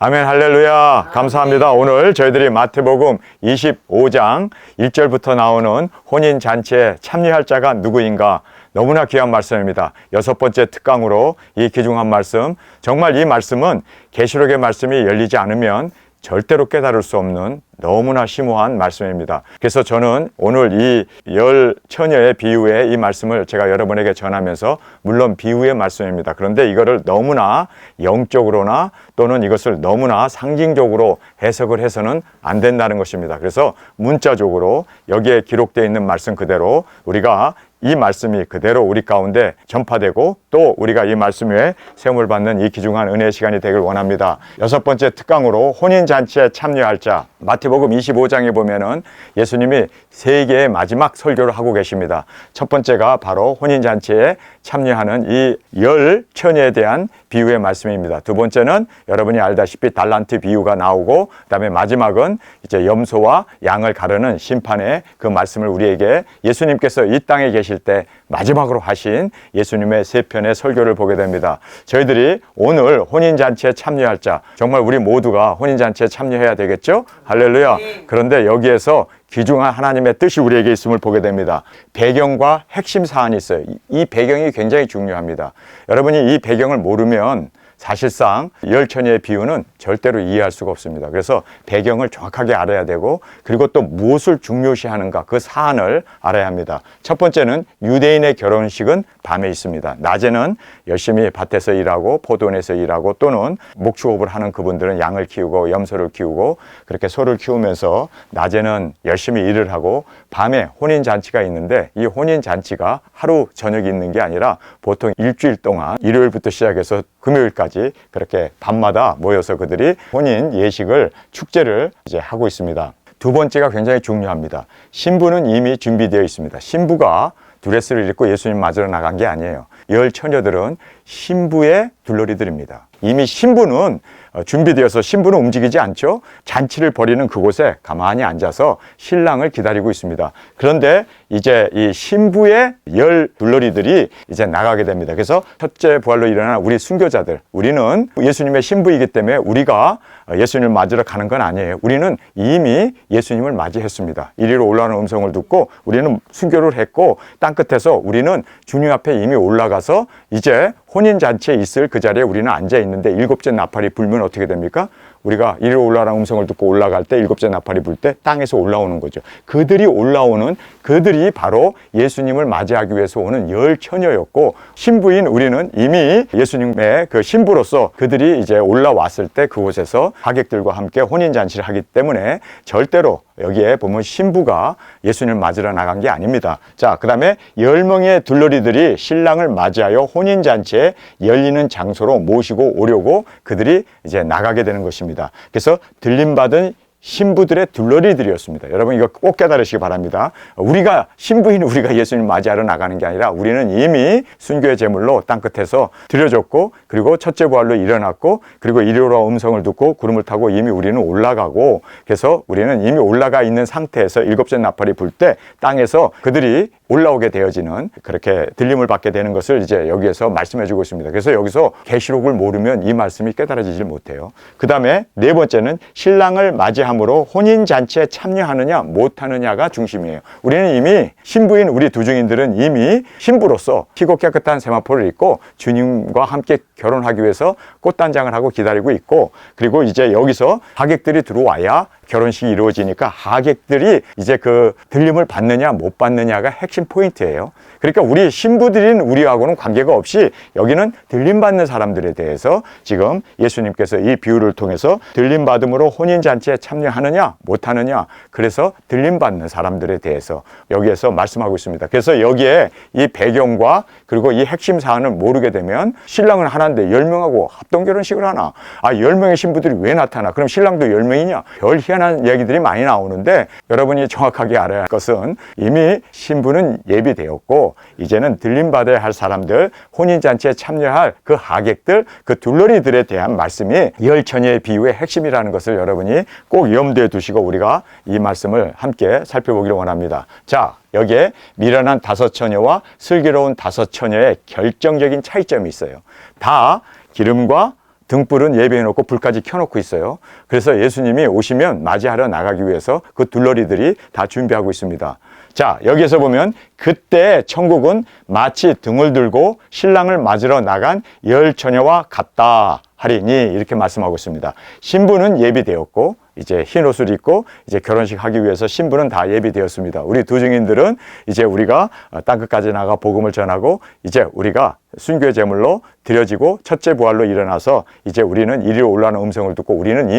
아멘, 할렐루야. 감사합니다. 오늘 저희들이 마태복음 25장 1절부터 나오는 혼인잔치에 참여할 자가 누구인가? 너무나 귀한 말씀입니다. 6번째 특강으로 이 귀중한 말씀, 정말 이 말씀은 계시록의 말씀이 열리지 않으면 절대로 깨달을 수 없는 너무나 심오한 말씀입니다. 그래서 저는 오늘 이 열 처녀의 비유의 이 말씀을 제가 여러분에게 전하면서, 물론 비유의 말씀입니다. 그런데 이거를 너무나 영적으로나 또는 이것을 너무나 상징적으로 해석을 해서는 안 된다는 것입니다. 그래서 문자적으로 여기에 기록되어 있는 말씀 그대로 우리가 이 말씀이 그대로 우리 가운데 전파되고 또 우리가 이 말씀 위에 세움을 받는 이 귀중한 은혜의 시간이 되길 원합니다. 6번째 특강으로 혼인잔치에 참여할 자, 마태복음 25장에 보면은 예수님이 세계의 마지막 설교를 하고 계십니다. 첫 번째가 바로 혼인잔치에 참여하는 이 열 처녀에 대한 비유의 말씀입니다. 두 번째는 여러분이 알다시피 달란트 비유가 나오고, 그 다음에 마지막은 이제 염소와 양을 가르는 심판의 그 말씀을 우리에게 예수님께서 이 땅에 계실 때 마지막으로 하신 예수님의 세 편의 설교를 보게 됩니다. 저희들이 오늘 혼인잔치에 참여할 자, 정말 우리 모두가 혼인잔치에 참여해야 되겠죠? 할렐루야. 그런데 여기에서 귀중한 하나님의 뜻이 우리에게 있음을 보게 됩니다. 배경과 핵심 사안이 있어요. 이 배경이 굉장히 중요합니다. 여러분이 이 배경을 모르면 사실상 열 처녀의 비유는 절대로 이해할 수가 없습니다. 그래서 배경을 정확하게 알아야 되고, 그리고 또 무엇을 중요시하는가, 그 사안을 알아야 합니다. 첫 번째는 유대인의 결혼식은 밤에 있습니다. 낮에는 열심히 밭에서 일하고 포도원에서 일하고 또는 목축업을 하는 그분들은 양을 키우고 염소를 키우고 그렇게 소를 키우면서 낮에는 열심히 일을 하고, 밤에 혼인잔치가 있는데 이 혼인잔치가 하루 저녁이 있는 게 아니라 보통 일주일 동안 일요일부터 시작해서 금요일까지 그렇게 밤마다 모여서 그들이 혼인 예식을, 축제를 이제 하고 있습니다. 두 번째가 굉장히 중요합니다. 신부는 이미 준비되어 있습니다. 신부가 드레스를 입고 예수님 맞으러 나간 게 아니에요. 열 처녀들은 신부의 둘러리들입니다. 이미 신부는 준비되어서 신부는 움직이지 않죠. 잔치를 벌이는 그곳에 가만히 앉아서 신랑을 기다리고 있습니다. 그런데 이제 이 신부의 열 둘러리들이 이제 나가게 됩니다. 그래서 첫째 부활로 일어난 우리 순교자들, 우리는 예수님의 신부이기 때문에 우리가 예수님을 맞으러 가는 건 아니에요. 우리는 이미 예수님을 맞이했습니다. 이리로 올라오는 음성을 듣고 우리는 순교를 했고, 땅끝에서 우리는 주님 앞에 이미 올라가서 이제 혼인잔치에 있을 그 자리에 우리는 앉아 있는데, 일곱째 나팔이 불면 어떻게 됩니까? 우리가 이리로 올라가는 음성을 듣고 올라갈 때, 일곱째 나팔이 불 때 땅에서 올라오는 거죠. 그들이 올라오는, 그들이 바로 예수님을 맞이하기 위해서 오는 열 처녀였고, 신부인 우리는 이미 예수님의 그 신부로서 그들이 이제 올라왔을 때 그곳에서 하객들과 함께 혼인잔치를 하기 때문에 절대로 여기에 보면 신부가 예수님을 맞으러 나간 게 아닙니다. 자, 그 다음에 10명의 둘러리들이 신랑을 맞이하여 혼인잔치에 열리는 장소로 모시고 오려고 그들이 이제 나가게 되는 것입니다. 그래서 들림받은 신부들의 둘러리들이었습니다. 여러분 이거 꼭 깨달으시기 바랍니다. 우리가 신부인 우리가 예수님 맞이하러 나가는 게 아니라 우리는 이미 순교의 제물로 땅끝에서 드려졌고, 그리고 첫째 부활로 일어났고, 그리고 이리로 음성을 듣고 구름을 타고 이미 우리는 올라가고, 그래서 우리는 이미 올라가 있는 상태에서 일곱째 나팔이 불 때 땅에서 그들이 올라오게 되어지는, 그렇게 들림을 받게 되는 것을 이제 여기에서 말씀해 주고 있습니다. 그래서 여기서 계시록을 모르면 이 말씀이 깨달아지질 못해요. 그 다음에 네 번째는 신랑을 맞이함으로 혼인잔치에 참여하느냐 못하느냐가 중심이에요. 우리는 이미 신부인 우리 두 증인들은 이미 신부로서 희고 깨끗한 세마포를 입고 주님과 함께 결혼하기 위해서 꽃단장을 하고 기다리고 있고, 그리고 이제 여기서 하객들이 들어와야 결혼식이 이루어지니까 하객들이 이제 그 들림을 받느냐 못 받느냐가 핵심 포인트예요. 그러니까 우리 신부들인 우리하고는 관계가 없이 여기는 들림받는 사람들에 대해서 지금 예수님께서 이 비유를 통해서 들림받음으로 혼인잔치에 참여하느냐 못하느냐, 그래서 들림받는 사람들에 대해서 여기에서 말씀하고 있습니다. 그래서 여기에 이 배경과 그리고 이 핵심 사안을 모르게 되면 신랑은 하나인데 10명하고 합동결혼식을 하나? 10명의 신부들이 왜 나타나? 그럼 신랑도 10명이냐? 별 희한한 이야기들이 많이 나오는데, 여러분이 정확하게 알아야 할 것은 이미 신부는 예비되었고 이제는 들림받아야 할 사람들, 혼인잔치에 참여할 그 하객들, 그 둘러리들에 대한 말씀이 열 처녀의 비유의 핵심이라는 것을 여러분이 꼭 염두에 두시고 우리가 이 말씀을 함께 살펴보기를 원합니다. 자, 여기에 미련한 다섯 처녀와 슬기로운 다섯 처녀의 결정적인 차이점이 있어요. 다 기름과 등불은 예배해 놓고 불까지 켜놓고 있어요. 그래서 예수님이 오시면 맞이하러 나가기 위해서 그 둘러리들이 다 준비하고 있습니다. 자, 여기에서 보면 그때 천국은 마치 등을 들고 신랑을 맞으러 나간 열 처녀와 같다 하리니 이렇게 말씀하고 있습니다. 신부는 예비되었고 이제 흰 옷을 입고 이제 결혼식 하기 위해서 신부는 다 예비되었습니다. 우리 두 증인들은 이제 우리가 땅끝까지 나가 복음을 전하고 이제 우리가 순교의 제물로 드려지고 첫째 부활로 일어나서 이제 우리는 이리로 올라오는 음성을 듣고 우리는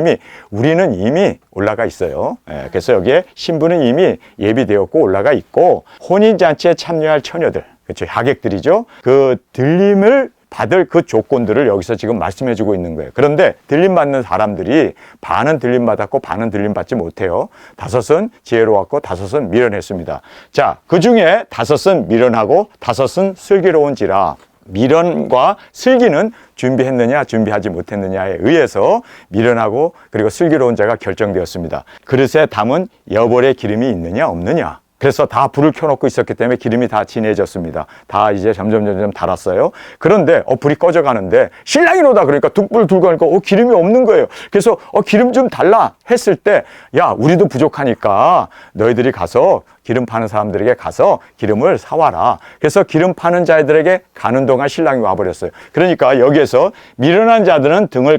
이미 올라가 있어요. 그래서 여기에 신부는 이미 예비되었고 올라가 있고 혼인잔치에 참여할 처녀들, 그렇죠, 하객들이죠. 그 들림을 받을 그 조건들을 여기서 지금 말씀해 주고 있는 거예요. 그런데 들림 받는 사람들이 반은 들림 받았고 반은 들림 받지 못해요. 5은 지혜로웠고 5은 미련했습니다. 자, 그 중에 5은 미련하고 5은 슬기로운지라. 미련과 슬기는 준비했느냐 준비하지 못했느냐에 의해서 미련하고 그리고 슬기로운 자가 결정되었습니다. 그릇에 담은 여벌의 기름이 있느냐 없느냐. 그래서 다 불을 켜놓고 있었기 때문에 기름이 다 진해졌습니다. 다 이제 점점 달았어요. 그런데 불이 꺼져가는데 신랑이로다 그러니까 등불 들고 가니까 기름이 없는 거예요. 그래서 기름 좀 달라 했을 때 야, 우리도 부족하니까 너희들이 가서 기름 파는 사람들에게 가서 기름을 사와라. 그래서 기름 파는 자들에게 가는 동안 신랑이 와버렸어요. 그러니까 여기에서 미련한 자들은 등을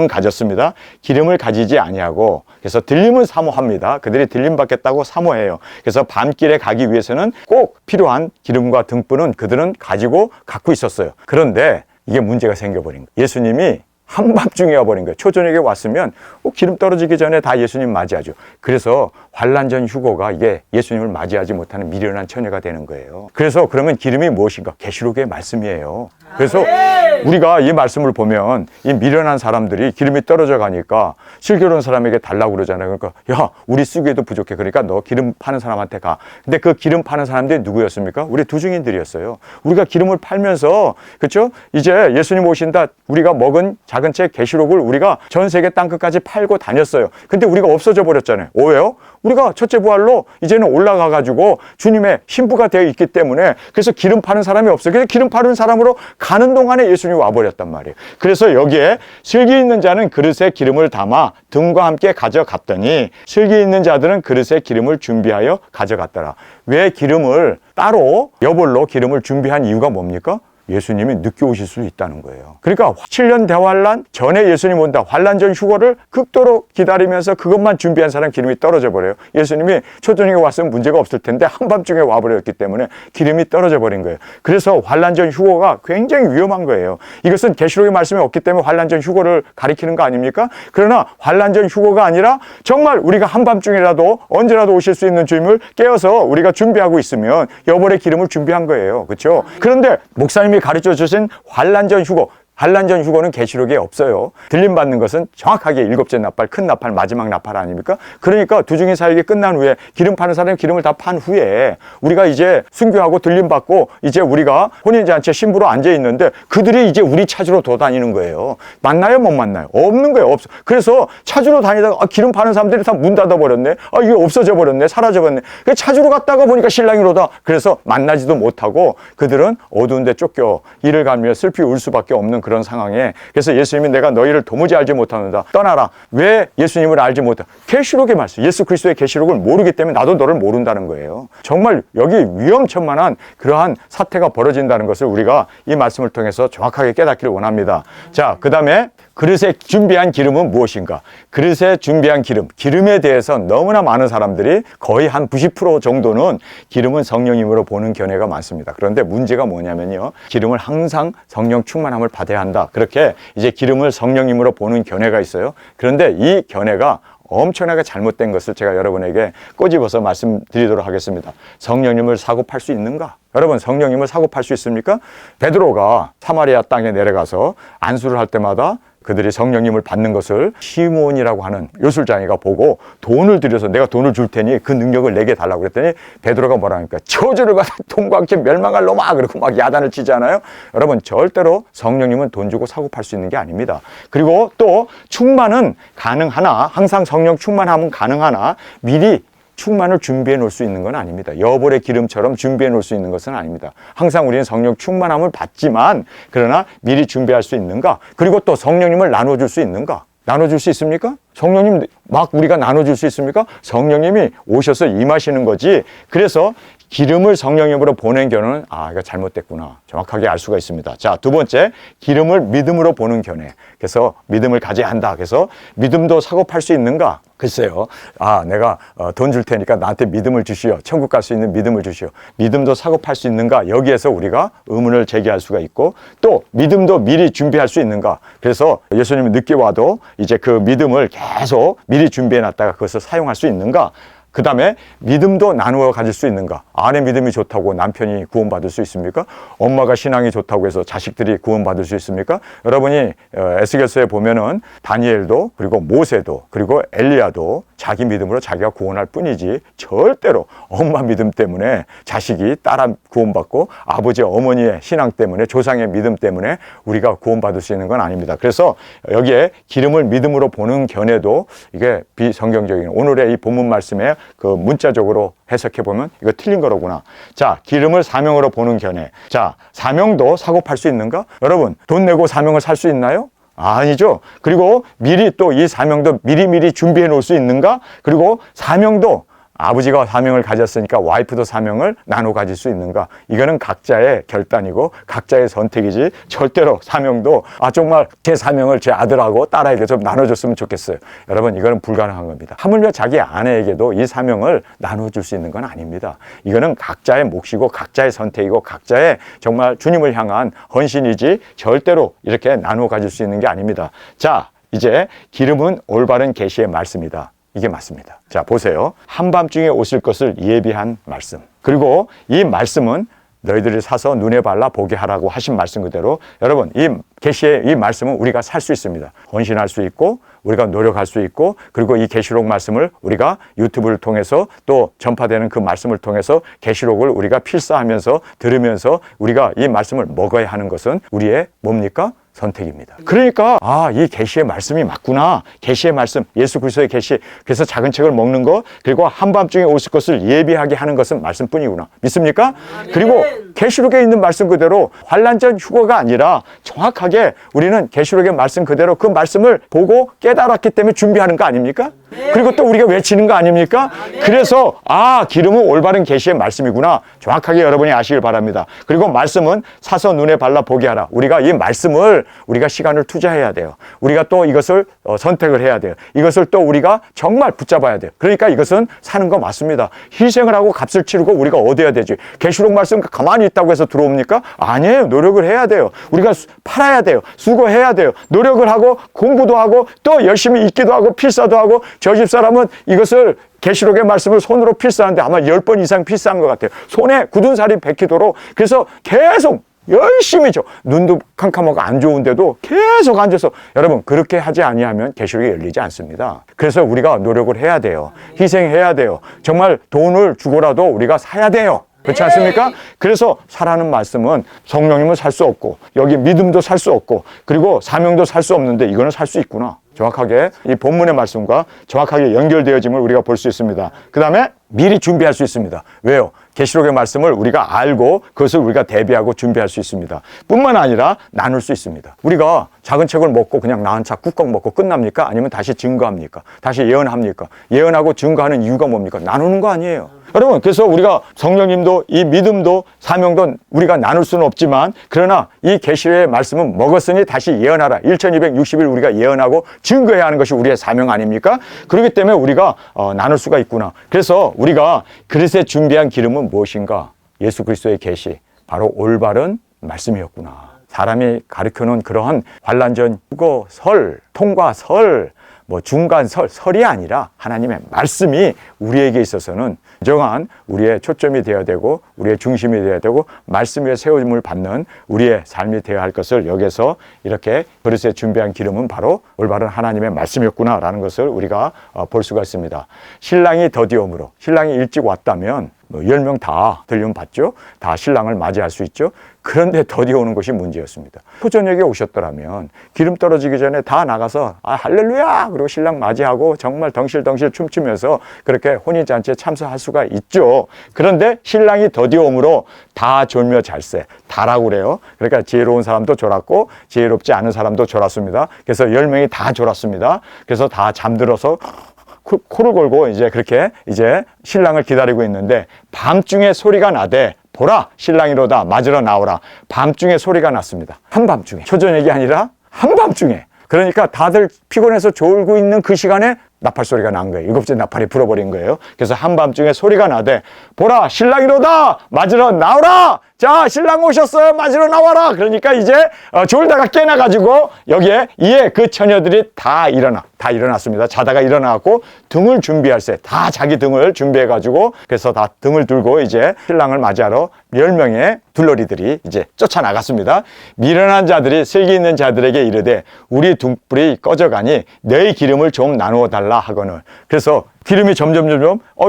가졌습니다. 기름을 가지지 아니하고 그래서 들림은 사모합니다. 그들이 들림 받겠다고 사모해요. 그래서 밤길에 가기 위해서는 꼭 필요한 기름과 등불은 그들은 갖고 있었어요. 그런데 이게 문제가 생겨버린 거예요. 예수님이 한밤중에 와버린 거예요. 초저녁에 왔으면 기름 떨어지기 전에 다 예수님 맞이하죠. 그래서 환란전 휴거가 이게 예수님을 맞이하지 못하는 미련한 처녀가 되는 거예요. 그래서 그러면 기름이 무엇인가? 계시록의 말씀이에요. 그래서 우리가 이 말씀을 보면 이 미련한 사람들이 기름이 떨어져 가니까 슬기로운 사람에게 달라고 그러잖아요. 그러니까 야, 우리 쓰기에도 부족해. 그러니까 너 기름 파는 사람한테 가. 근데 그 기름 파는 사람들이 누구였습니까? 우리 두 증인들이었어요. 우리가 기름을 팔면서 그렇죠? 이제 예수님 오신다. 우리가 먹은 작은 책 계시록을 우리가 전 세계 땅끝까지 팔고 다녔어요. 근데 우리가 없어져 버렸잖아요. 왜요? 우리가 첫째 부활로 이제는 올라가 가지고 주님의 신부가 되어 있기 때문에 그래서 기름 파는 사람이 없어요. 그래서 기름 파는 사람으로 가는 동안에 예수님이 와버렸단 말이에요. 그래서 여기에 슬기 있는 자는 그릇에 기름을 담아 등과 함께 가져갔더니 슬기 있는 자들은 그릇에 기름을 준비하여 가져갔더라. 왜 기름을 따로 여벌로 기름을 준비한 이유가 뭡니까? 예수님이 늦게 오실 수 있다는 거예요. 그러니까 7년 대환란 전에 예수님 온다. 환란전 휴거를 극도로 기다리면서 그것만 준비한 사람 기름이 떨어져 버려요. 예수님이 초저녁에 왔으면 문제가 없을 텐데 한밤중에 와버렸기 때문에 기름이 떨어져 버린 거예요. 그래서 환란전 휴거가 굉장히 위험한 거예요. 이것은 계시록의 말씀이 없기 때문에 환란전 휴거를 가리키는 거 아닙니까? 그러나 환란전 휴거가 아니라 정말 우리가 한밤중이라도 언제라도 오실 수 있는 주님을 깨어서 우리가 준비하고 있으면 여벌의 기름을 준비한 거예요. 그렇죠? 그런데 목사님이 가르쳐 주신 환란전 휴거, 환란전 휴거는 계시록에 없어요. 들림 받는 것은 정확하게 7째 나팔, 큰 나팔, 마지막 나팔 아닙니까? 그러니까 두 중의 사역이 끝난 후에 기름 파는 사람이 기름을 다 판 후에 우리가 이제 순교하고 들림 받고 이제 우리가 혼인잔치에 신부로 앉아 있는데 그들이 이제 우리 찾으러 돌아다니는 거예요. 만나요? 못 만나요? 없는 거예요. 없어. 그래서 찾으러 다니다가 기름 파는 사람들이 다 문 닫아 버렸네. 이게 없어져 버렸네. 사라져 버렸네. 찾으러 갔다가 보니까 신랑이로다. 그래서 만나지도 못하고 그들은 어두운 데 쫓겨 이를 가며 슬피 울 수밖에 없는 그런 상황에 그래서 예수님이 내가 너희를 도무지 알지 못하는다. 떠나라. 왜 예수님을 알지 못하? 계시록의 말씀. 예수 그리스도의 계시록을 모르기 때문에 나도 너를 모른다는 거예요. 정말 여기 위험천만한 그러한 사태가 벌어진다는 것을 우리가 이 말씀을 통해서 정확하게 깨닫기를 원합니다. 자, 그 다음에 그릇에 준비한 기름은 무엇인가? 그릇에 준비한 기름에 대해서 너무나 많은 사람들이 거의 한 90% 정도는 기름은 성령님으로 보는 견해가 많습니다. 그런데 문제가 뭐냐면요. 기름을 항상 성령 충만함을 받아야 한다. 그렇게 이제 기름을 성령님으로 보는 견해가 있어요. 그런데 이 견해가 엄청나게 잘못된 것을 제가 여러분에게 꼬집어서 말씀드리도록 하겠습니다. 성령님을 사고 팔 수 있는가? 여러분, 성령님을 사고 팔 수 있습니까? 베드로가 사마리아 땅에 내려가서 안수를 할 때마다 그들이 성령님을 받는 것을 시몬이라고 하는 요술장이가 보고 돈을 들여서 내가 돈을 줄 테니 그 능력을 내게 달라고 그랬더니 베드로가 뭐라 하니까 저주를 받아 돈과 함께 멸망할 놈아 그러고 막 야단을 치잖아요. 여러분, 절대로 성령님은 돈 주고 사고 팔 수 있는 게 아닙니다. 그리고 또 충만은 가능하나 항상 성령 충만함은 가능하나 미리 충만을 준비해 놓을 수 있는 건 아닙니다. 여벌의 기름처럼 준비해 놓을 수 있는 것은 아닙니다. 항상 우리는 성령 충만함을 받지만 그러나 미리 준비할 수 있는가? 그리고 또 성령님을 나눠줄 수 있는가? 나눠줄 수 있습니까? 성령님 막 우리가 나눠줄 수 있습니까? 성령님이 오셔서 임하시는 거지. 그래서 기름을 성령님으로 보낸 견해는 이거 잘못됐구나. 정확하게 알 수가 있습니다. 자, 두 번째, 기름을 믿음으로 보는 견해. 그래서 믿음을 가져야 한다. 그래서 믿음도 사고 팔 수 있는가? 글쎄요. 내가 돈 줄 테니까 나한테 믿음을 주시오. 천국 갈 수 있는 믿음을 주시오. 믿음도 사고 팔 수 있는가? 여기에서 우리가 의문을 제기할 수가 있고 또 믿음도 미리 준비할 수 있는가? 그래서 예수님이 늦게 와도 이제 그 믿음을 계속 미리 준비해 놨다가 그것을 사용할 수 있는가? 그 다음에 믿음도 나누어 가질 수 있는가? 아내 믿음이 좋다고 남편이 구원받을 수 있습니까? 엄마가 신앙이 좋다고 해서 자식들이 구원받을 수 있습니까? 여러분이 에스겔서에 보면은 다니엘도 그리고 모세도 그리고 엘리야도 자기 믿음으로 자기가 구원할 뿐이지 절대로 엄마 믿음 때문에 자식이 따라 구원받고 아버지 어머니의 신앙 때문에 조상의 믿음 때문에 우리가 구원받을 수 있는 건 아닙니다. 그래서 여기에 기름을 믿음으로 보는 견해도 이게 비성경적인 오늘의 이 본문 말씀에 그 문자적으로 해석해 보면 이거 틀린 거로구나. 자, 기름을 사명으로 보는 견해. 자, 사명도 사고 팔 수 있는가? 여러분, 돈 내고 사명을 살 수 있나요? 아니죠. 그리고 미리 또 이 사명도 미리미리 준비해 놓을 수 있는가? 그리고 사명도 아버지가 사명을 가졌으니까 와이프도 사명을 나눠 가질 수 있는가? 이거는 각자의 결단이고 각자의 선택이지 절대로 사명도 정말 제 사명을 제 아들하고 딸에게 좀 나눠줬으면 좋겠어요. 여러분, 이거는 불가능한 겁니다. 하물며 자기 아내에게도 이 사명을 나눠줄 수 있는 건 아닙니다. 이거는 각자의 몫이고 각자의 선택이고 각자의 정말 주님을 향한 헌신이지 절대로 이렇게 나눠 가질 수 있는 게 아닙니다. 자, 이제 기름은 올바른 계시의 말씀이다. 이게 맞습니다. 자, 보세요. 한밤중에 오실 것을 예비한 말씀. 그리고 이 말씀은 너희들이 사서 눈에 발라 보게 하라고 하신 말씀 그대로 여러분, 이 계시의 이 말씀은 우리가 살 수 있습니다. 헌신할 수 있고 우리가 노력할 수 있고 그리고 이 계시록 말씀을 우리가 유튜브를 통해서 또 전파되는 그 말씀을 통해서 계시록을 우리가 필사하면서 들으면서 우리가 이 말씀을 먹어야 하는 것은 우리의 뭡니까? 선택입니다. 그러니까 이 계시의 말씀이 맞구나. 계시의 말씀, 예수 그리스도의 계시. 그래서 작은 책을 먹는 거 그리고 한밤중에 오실 것을 예비하게 하는 것은 말씀뿐이구나. 믿습니까? 그리고 계시록에 있는 말씀 그대로 환난 전 휴거가 아니라 정확하게 우리는 계시록의 말씀 그대로 그 말씀을 보고 깨달았기 때문에 준비하는 거 아닙니까? 그리고 또 우리가 외치는 거 아닙니까? 그래서 기름은 올바른 계시의 말씀이구나. 정확하게 여러분이 아시길 바랍니다. 그리고 말씀은 사서 눈에 발라 보게 하라. 우리가 이 말씀을 우리가 시간을 투자해야 돼요. 우리가 또 이것을 선택을 해야 돼요. 이것을 또 우리가 정말 붙잡아야 돼요. 그러니까 이것은 사는 거 맞습니다. 희생을 하고 값을 치르고 우리가 얻어야 되지. 계시록 말씀 가만히 있다고 해서 들어옵니까? 아니에요. 노력을 해야 돼요. 우리가 팔아야 돼요. 수고해야 돼요. 노력을 하고 공부도 하고 또 열심히 읽기도 하고 필사도 하고 저 집사람은 이것을 계시록의 말씀을 손으로 필사하는데 아마 10번 이상 필사한 것 같아요. 손에 굳은 살이 베끼도록. 그래서 계속 열심히 눈도 캄캄하고 안 좋은데도 계속 앉아서 여러분 그렇게 하지 아니하면 계시록이 열리지 않습니다. 그래서 우리가 노력을 해야 돼요. 희생해야 돼요. 정말 돈을 주고라도 우리가 사야 돼요. 그렇지 않습니까? 그래서 사라는 말씀은 성령님은 살 수 없고 여기 믿음도 살 수 없고 그리고 사명도 살 수 없는데 이거는 살 수 있구나. 정확하게 이 본문의 말씀과 정확하게 연결되어짐을 우리가 볼 수 있습니다. 그 다음에 미리 준비할 수 있습니다. 왜요? 계시록의 말씀을 우리가 알고 그것을 우리가 대비하고 준비할 수 있습니다. 뿐만 아니라 나눌 수 있습니다. 우리가 작은 책을 먹고 그냥 나 한 차 꾹꾹 먹고 끝납니까? 아니면 다시 증거합니까? 다시 예언합니까? 예언하고 증거하는 이유가 뭡니까? 나누는 거 아니에요. 여러분, 그래서 우리가 성령님도 이 믿음도 사명도 우리가 나눌 수는 없지만 그러나 이 계시의 말씀은 먹었으니 다시 예언하라. 1260일 우리가 예언하고 증거해야 하는 것이 우리의 사명 아닙니까? 그렇기 때문에 우리가 나눌 수가 있구나. 그래서 우리가 그릇에 준비한 기름은 무엇인가? 예수 그리스도의 계시, 바로 올바른 말씀이었구나. 사람이 가르쳐놓은 그러한 환난전 휴거 설, 통과 설, 중간 설이 아니라 하나님의 말씀이 우리에게 있어서는 정한 우리의 초점이 되어야 되고 우리의 중심이 되어야 되고 말씀 위에 세움을 받는 우리의 삶이 되어야 할 것을 여기서 이렇게 그릇에 준비한 기름은 바로 올바른 하나님의 말씀이었구나라는 것을 우리가 볼 수가 있습니다. 신랑이 더디옴으로 신랑이 일찍 왔다면 뭐 10명 다 들림 받죠. 다 신랑을 맞이할 수 있죠. 그런데 더디 오는 것이 문제였습니다. 호전에게 오셨더라면 기름 떨어지기 전에 다 나가서 할렐루야! 그리고 신랑 맞이하고 정말 덩실덩실 춤추면서 그렇게 혼인잔치에 참석할 수가 있죠. 그런데 신랑이 더디 오므로 다 졸며 잘세. 다라고 그래요. 그러니까 지혜로운 사람도 졸았고 지혜롭지 않은 사람도 졸았습니다. 그래서 10명이 다 졸았습니다. 그래서 다 잠들어서 코를 골고 이제 그렇게 이제 신랑을 기다리고 있는데 밤중에 소리가 나되 보라 신랑이로다 맞으러 나오라. 밤중에 소리가 났습니다. 한밤중에. 초저녁이 아니라 한밤중에. 그러니까 다들 피곤해서 졸고 있는 그 시간에 나팔 소리가 난 거예요. 7째 나팔이 불어버린 거예요. 그래서 한밤중에 소리가 나되 보라 신랑이로다 맞으러 나오라. 자 신랑 오셨어요 맞으러 나와라. 그러니까 이제 졸다가 깨나가지고 여기에 이에 그 처녀들이 다 일어났습니다. 자다가 일어나고 등을 준비할세. 다 자기 등을 준비해가지고 그래서 다 등을 들고 이제 신랑을 맞이하러 10명의 둘러리들이 이제 쫓아나갔습니다. 미련한 자들이 슬기 있는 자들에게 이르되 우리 등불이 꺼져가니 너희 기름을 좀 나누어 달라 하거늘. 그래서 기름이 점점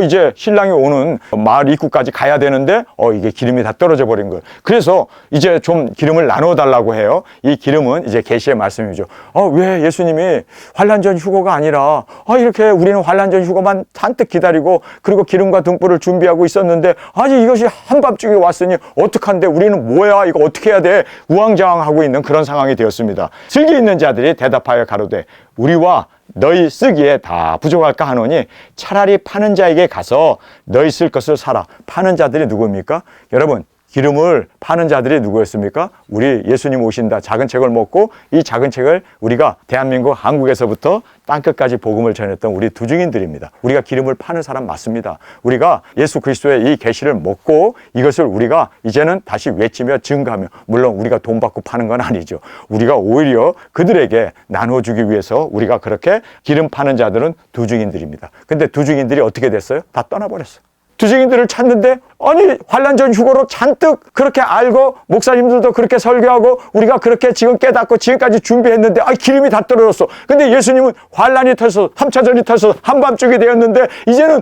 이제 신랑이 오는 마을 입구까지 가야 되는데 이게 기름이 다 떨어져 버린 거예요. 그래서 이제 좀 기름을 나누어 달라고 해요. 이 기름은 이제 계시의 말씀이죠. 왜 예수님이 환란전 휴거가 아니라 이렇게 우리는 환란전 휴거만 잔뜩 기다리고 그리고 기름과 등불을 준비하고 있었는데 아직 이것이 한밤중에 왔으니 어떡한데 우리는 뭐야 이거 어떻게 해야 돼 우왕좌왕하고 있는 그런 상황이 되었습니다. 슬기 있는 자들이 대답하여 가로되 우리와 너희 쓰기에 다 부족할까 하노니 차라리 파는 자에게 가서 너희 쓸 것을 사라. 파는 자들이 누구입니까? 여러분 기름을 파는 자들이 누구였습니까? 우리 예수님 오신다 작은 책을 먹고 이 작은 책을 우리가 대한민국 한국에서부터 땅끝까지 복음을 전했던 우리 두증인들입니다. 우리가 기름을 파는 사람 맞습니다. 우리가 예수 그리스도의 이 계시를 먹고 이것을 우리가 이제는 다시 외치며 증거하며 물론 우리가 돈 받고 파는 건 아니죠. 우리가 오히려 그들에게 나눠주기 위해서 우리가 그렇게 기름 파는 자들은 두증인들입니다. 근데 두증인들이 어떻게 됐어요? 다 떠나버렸어요. 두증인들을 찾는데 아니 환란전 휴거로 잔뜩 그렇게 알고 목사님들도 그렇게 설교하고 우리가 그렇게 지금 깨닫고 지금까지 준비했는데 기름이 다 떨어졌어. 근데 예수님은 환란이 터서 3차전이 터서 한밤중이 되었는데 이제는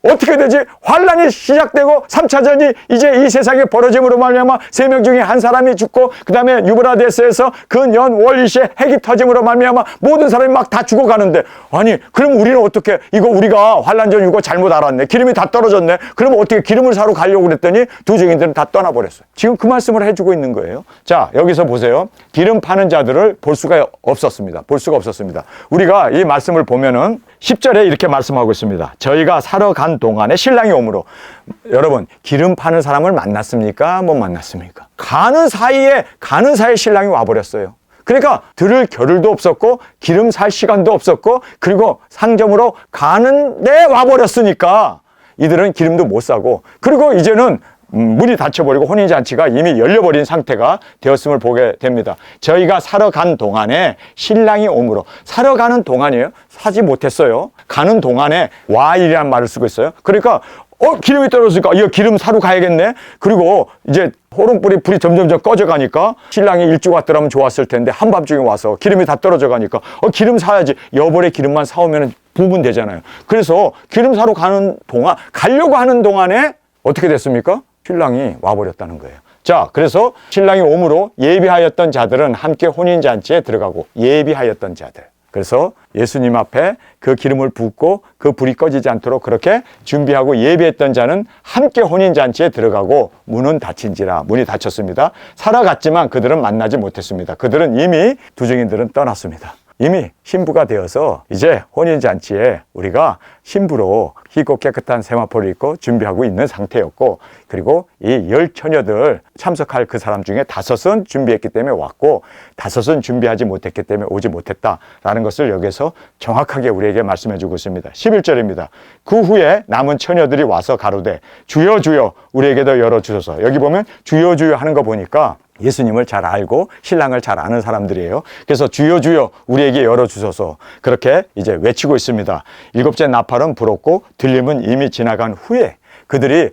어떻게 되지? 환란이 시작되고 3차전이 이제 이 세상에 벌어짐으로 말미암아 3명 중에 한 사람이 죽고 그 다음에 유브라데스에서 근연 월리시에 핵이 터짐으로 말미암아 모든 사람이 막 다 죽어가는데 아니 그럼 우리는 어떻게 이거 우리가 환란전 휴거 잘못 알았네. 기름이 다 떨어졌네. 그럼 어떻게 기름을 사러 가려고 그랬더니 두증인들은 다 떠나버렸어요. 지금 그 말씀을 해주고 있는 거예요. 자 여기서 보세요. 기름 파는 자들을 볼 수가 없었습니다. 볼 수가 없었습니다. 우리가 이 말씀을 보면은 10절에 이렇게 말씀하고 있습니다. 저희가 사러 간 동안에 신랑이 오므로. 여러분 기름 파는 사람을 만났습니까? 못 만났습니까? 가는 사이에 신랑이 와버렸어요. 그러니까 들을 겨를도 없었고 기름 살 시간도 없었고 그리고 상점으로 가는데 와버렸으니까 이들은 기름도 못 사고 그리고 이제는 문이 닫혀버리고 혼인잔치가 이미 열려버린 상태가 되었음을 보게 됩니다. 저희가 사러 간 동안에 신랑이 오므로. 사러 가는 동안이에요. 사지 못했어요. 가는 동안에 와일이라는 말을 쓰고 있어요. 그러니까 기름이 떨어지니까 이거 기름 사러 가야겠네. 그리고 이제 불이 점점점 꺼져가니까 신랑이 일찍 왔더라면 좋았을 텐데 한밤중에 와서 기름이 다 떨어져 가니까 기름 사야지. 여벌의 기름만 사오면 부으면 되잖아요. 그래서 기름 사러 가려고 하는 동안에 어떻게 됐습니까? 신랑이 와버렸다는 거예요. 자, 그래서 신랑이 오므로 예비하였던 자들은 함께 혼인잔치에 들어가고 예비하였던 자들. 그래서 예수님 앞에 그 기름을 붓고 그 불이 꺼지지 않도록 그렇게 준비하고 예비했던 자는 함께 혼인잔치에 들어가고 문은 닫힌지라. 문이 닫혔습니다. 살아갔지만 그들은 만나지 못했습니다. 그들은 이미 두증인들은 떠났습니다. 이미 신부가 되어서 이제 혼인잔치에 우리가 신부로 희고 깨끗한 세마포를 입고 준비하고 있는 상태였고 그리고 이 10처녀들 참석할 그 사람 중에 5은 준비했기 때문에 왔고 5은 준비하지 못했기 때문에 오지 못했다라는 것을 여기서 정확하게 우리에게 말씀해 주고 있습니다. 11절입니다. 그 후에 남은 처녀들이 와서 가로되 주여 주여 우리에게도 열어주소서. 여기 보면 주여 주여 하는 거 보니까 예수님을 잘 알고 신랑을 잘 아는 사람들이에요. 그래서 주여 주여 우리에게 열어주소서 그렇게 이제 외치고 있습니다. 7째 나팔은 불었고 들림은 이미 지나간 후에 그들이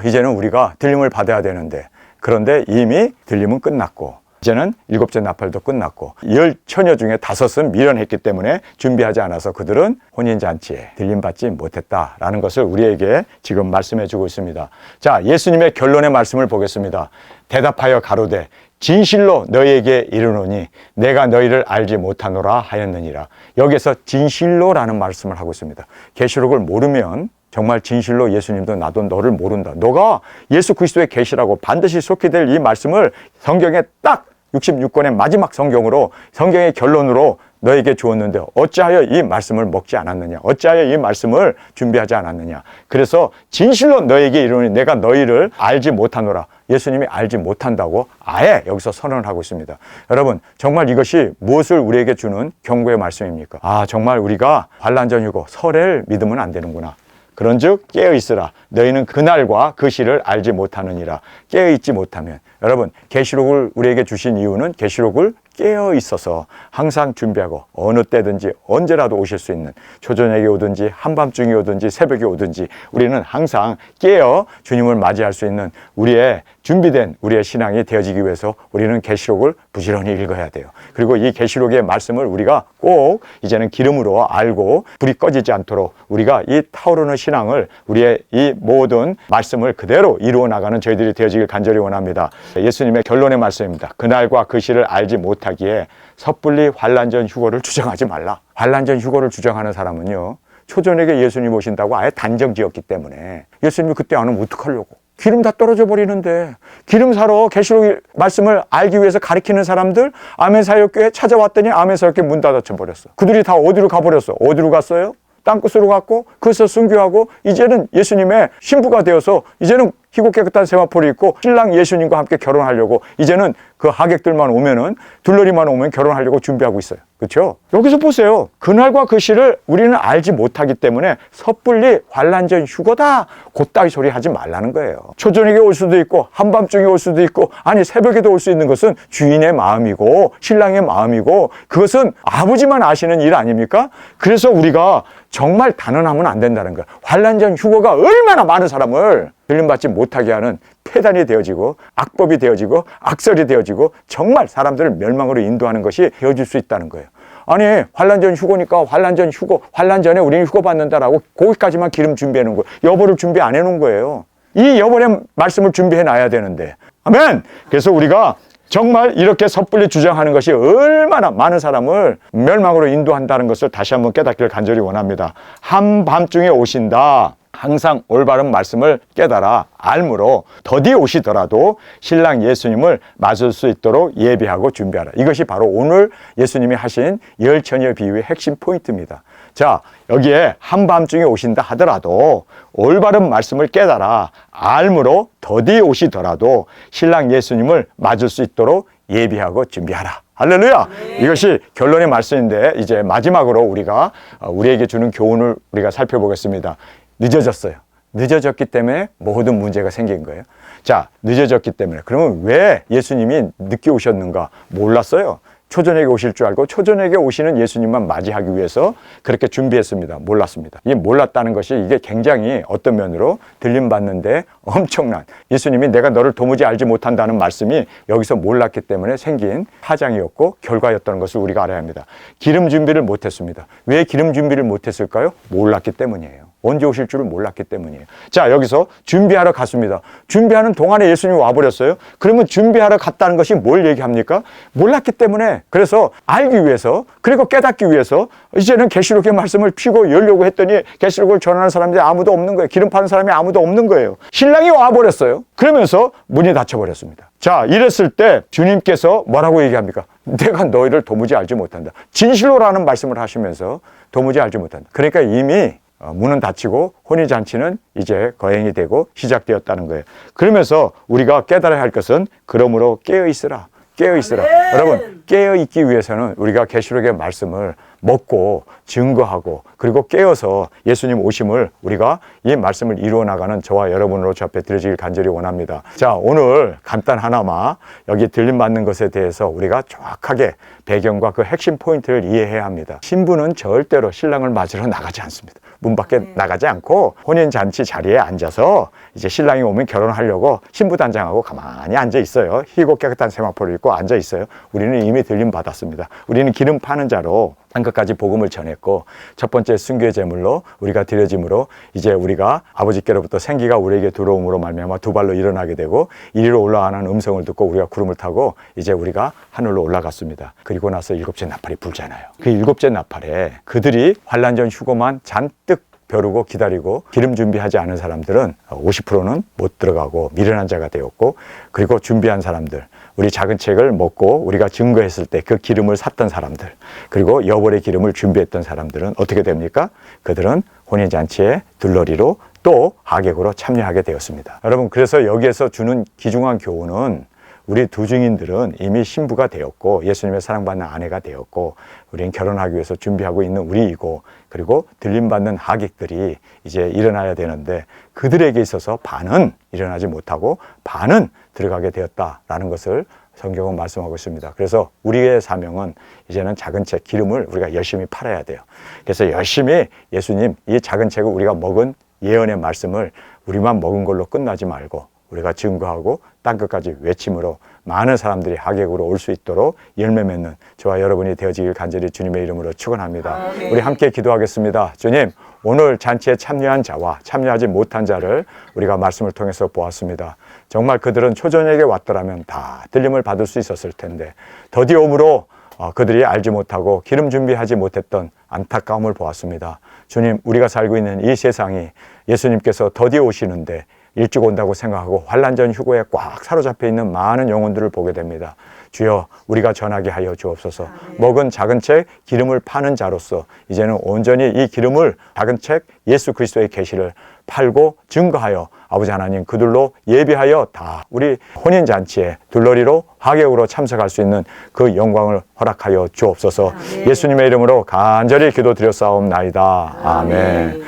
이제는 우리가 들림을 받아야 되는데 그런데 이미 들림은 끝났고 이제는 7째 나팔도 끝났고 10처녀 중에 5은 미련했기 때문에 준비하지 않아서 그들은 혼인잔치에 들림받지 못했다라는 것을 우리에게 지금 말씀해 주고 있습니다. 자, 예수님의 결론의 말씀을 보겠습니다. 대답하여 가로되 진실로 너희에게 이르노니 내가 너희를 알지 못하노라 하였느니라. 여기서 진실로라는 말씀을 하고 있습니다. 계시록을 모르면 정말 진실로 예수님도 나도 너를 모른다. 너가 예수 그리스도의 계시라고 반드시 속히 될 이 말씀을 성경에 딱 66권의 마지막 성경으로 성경의 결론으로 너에게 주었는데 어찌하여 이 말씀을 먹지 않았느냐, 어찌하여 이 말씀을 준비하지 않았느냐. 그래서 진실로 너에게 이르노니 내가 너희를 알지 못하노라. 예수님이 알지 못한다고 아예 여기서 선언을 하고 있습니다. 여러분, 정말 이것이 무엇을 우리에게 주는 경고의 말씀입니까? 아, 정말 우리가 환난 전이고 설을 믿으면 안 되는구나. 그런즉 깨어있으라. 너희는 그날과 그 시를 알지 못하느니라. 깨어있지 못하면, 여러분, 계시록을 우리에게 주신 이유는 계시록을 깨어 있어서 항상 준비하고 어느 때든지 언제라도 오실 수 있는, 초저녁에 오든지 한밤중에 오든지 새벽에 오든지 우리는 항상 깨어 주님을 맞이할 수 있는 우리의 준비된 우리의 신앙이 되어지기 위해서 우리는 계시록을 부지런히 읽어야 돼요. 그리고 이 계시록의 말씀을 우리가 꼭 이제는 기름으로 알고 불이 꺼지지 않도록 우리가 이 타오르는 신앙을, 우리의 이 모든 말씀을 그대로 이루어 나가는 저희들이 되어지길 간절히 원합니다. 예수님의 결론의 말씀입니다. 그날과 그 시를 알지 못하기에 섣불리 환난전 휴거를 주장하지 말라. 환난전 휴거를 주장하는 사람은요, 초저녁에 예수님 오신다고 아예 단정 지었기 때문에 예수님이 그때 안 오면 어떡하려고. 기름 다 떨어져 버리는데 기름 사러 계시록 말씀을 알기 위해서 가리키는 사람들 아멘사역교회 찾아왔더니 아멘사역교회 문 닫아쳐 버렸어. 그들이 다 어디로 가버렸어? 어디로 갔어요? 땅끝으로 갔고 그것을 순교하고 이제는 예수님의 신부가 되어서 이제는 희고 깨끗한 세마포를 입고 신랑 예수님과 함께 결혼하려고 이제는 그 하객들만 오면은 둘러리만 오면 결혼하려고 준비하고 있어요. 그렇죠? 여기서 보세요. 그날과 그 시를 우리는 알지 못하기 때문에 섣불리 환난전 휴거다 곧다이 소리 하지 말라는 거예요. 초저녁에 올 수도 있고 한밤중에 올 수도 있고 아니 새벽에도 올 수 있는 것은 주인의 마음이고 신랑의 마음이고 그것은 아버지만 아시는 일 아닙니까? 그래서 우리가 정말 단언하면 안 된다는 거예요. 환난전 휴거가 얼마나 많은 사람을 들림받지 못하게 하는 폐단이 되어지고 악법이 되어지고 악설이 되어지고 정말 사람들을 멸망으로 인도하는 것이 되어질 수 있다는 거예요. 아니 환난전 휴거니까 환난전 휴거, 환난 전에 우리는 휴거 받는다라고 거기까지만 기름 준비해 놓은 거예요. 여벌을 준비 안 해 놓은 거예요. 이 여벌의 말씀을 준비해 놔야 되는데. 아멘. 그래서 우리가 정말 이렇게 섣불리 주장하는 것이 얼마나 많은 사람을 멸망으로 인도한다는 것을 다시 한번 깨닫기를 간절히 원합니다. 한밤중에 오신다. 항상 올바른 말씀을 깨달아 알므로 더디 오시더라도 신랑 예수님을 맞을 수 있도록 예비하고 준비하라. 이것이 바로 오늘 예수님이 하신 열처녀 비유의 핵심 포인트입니다. 자, 여기에 한밤중에 오신다 하더라도 올바른 말씀을 깨달아 알므로 더디 오시더라도 신랑 예수님을 맞을 수 있도록 예비하고 준비하라. 할렐루야! 네. 이것이 결론의 말씀인데 이제 마지막으로 우리가 우리에게 주는 교훈을 우리가 살펴보겠습니다. 늦어졌어요. 늦어졌기 때문에 모든 문제가 생긴 거예요. 자, 늦어졌기 때문에. 그러면 왜 예수님이 늦게 오셨는가? 몰랐어요. 초저녁에 오실 줄 알고 초저녁에 오시는 예수님만 맞이하기 위해서 그렇게 준비했습니다. 몰랐습니다. 이 몰랐다는 것이 이게 굉장히 어떤 면으로 들림받는데 엄청난, 예수님이 내가 너를 도무지 알지 못한다는 말씀이 여기서 몰랐기 때문에 생긴 파장이었고 결과였다는 것을 우리가 알아야 합니다. 기름 준비를 못했습니다. 왜 기름 준비를 못했을까요? 몰랐기 때문이에요. 언제 오실 줄을 몰랐기 때문이에요. 자, 여기서 준비하러 갔습니다. 준비하는 동안에 예수님이 와버렸어요. 그러면 준비하러 갔다는 것이 뭘 얘기합니까? 몰랐기 때문에. 그래서 알기 위해서, 그리고 깨닫기 위해서 이제는 계시록의 말씀을 피고 열려고 했더니 계시록을 전하는 사람들이 아무도 없는 거예요. 기름 파는 사람이 아무도 없는 거예요. 신랑이 와버렸어요. 그러면서 문이 닫혀버렸습니다. 자, 이랬을 때 주님께서 뭐라고 얘기합니까? 내가 너희를 도무지 알지 못한다. 진실로라는 말씀을 하시면서 도무지 알지 못한다. 그러니까 이미 문은 닫히고 혼인잔치는 이제 거행이 되고 시작되었다는 거예요. 그러면서 우리가 깨달아야 할 것은 그러므로 깨어있으라. 깨어있으라. 여러분, 깨어있기 위해서는 우리가 계시록의 말씀을 먹고 증거하고 그리고 깨어서 예수님 오심을 우리가 이 말씀을 이루어 나가는 저와 여러분으로 주 앞에 드려지길 간절히 원합니다. 자, 오늘 간단하나마 여기 들림받는 것에 대해서 우리가 정확하게 배경과 그 핵심 포인트를 이해해야 합니다. 신부는 절대로 신랑을 맞으러 나가지 않습니다. 문 밖에 나가지 않고 혼인잔치 자리에 앉아서 이제 신랑이 오면 결혼하려고 신부 단장하고 가만히 앉아 있어요. 희고 깨끗한 세마포를 입고 앉아 있어요. 우리는 이미 들림 받았습니다. 우리는 기름 파는 자로 한 것까지 복음을 전했고, 첫 번째 순교의 제물로 우리가 드려짐으로 이제 우리가 아버지께로부터 생기가 우리에게 들어옴으로 말미암아 두 발로 일어나게 되고, 이리로 올라가는 음성을 듣고 우리가 구름을 타고 이제 우리가 하늘로 올라갔습니다. 그리고 나서 일곱째 나팔이 불잖아요. 그 일곱째 나팔에 그들이 환란전 휴거만 잔뜩 벼르고 기다리고 기름 준비하지 않은 사람들은 50%는 못 들어가고 미련한 자가 되었고, 그리고 준비한 사람들, 우리 작은 책을 먹고 우리가 증거했을 때 그 기름을 샀던 사람들, 그리고 여벌의 기름을 준비했던 사람들은 어떻게 됩니까? 그들은 혼인잔치의 둘러리로 또 하객으로 참여하게 되었습니다. 여러분, 그래서 여기에서 주는 귀중한 교훈은 우리 두 증인들은 이미 신부가 되었고 예수님의 사랑받는 아내가 되었고 우리는 결혼하기 위해서 준비하고 있는 우리이고, 그리고 들림받는 하객들이 이제 일어나야 되는데 그들에게 있어서 반은 일어나지 못하고 반은 들어가게 되었다라는 것을 성경은 말씀하고 있습니다. 그래서 우리의 사명은 이제는 작은 책 기름을 우리가 열심히 팔아야 돼요. 그래서 열심히 예수님 이 작은 책을 우리가 먹은 예언의 말씀을 우리만 먹은 걸로 끝나지 말고 우리가 증거하고 땅끝까지 외침으로 많은 사람들이 하객으로 올 수 있도록 열매 맺는 저와 여러분이 되어지길 간절히 주님의 이름으로 축원합니다. 아멘. 우리 함께 기도하겠습니다. 주님, 오늘 잔치에 참여한 자와 참여하지 못한 자를 우리가 말씀을 통해서 보았습니다. 정말 그들은 초저녁에 왔더라면 다 들림을 받을 수 있었을 텐데 더디옴으로 그들이 알지 못하고 기름 준비하지 못했던 안타까움을 보았습니다. 주님, 우리가 살고 있는 이 세상이 예수님께서 더디 오시는데 일찍 온다고 생각하고 환란전 휴거에 꽉 사로잡혀 있는 많은 영혼들을 보게 됩니다. 주여, 우리가 전하게 하여 주옵소서. 먹은 작은 책 기름을 파는 자로서 이제는 온전히 이 기름을 작은 책 예수 그리스도의 계시를 팔고 증거하여 아버지 하나님 그들로 예비하여 다 우리 혼인잔치에 둘러리로 하객으로 참석할 수 있는 그 영광을 허락하여 주옵소서. 예수님의 이름으로 간절히 기도드렸사옵나이다. 아멘.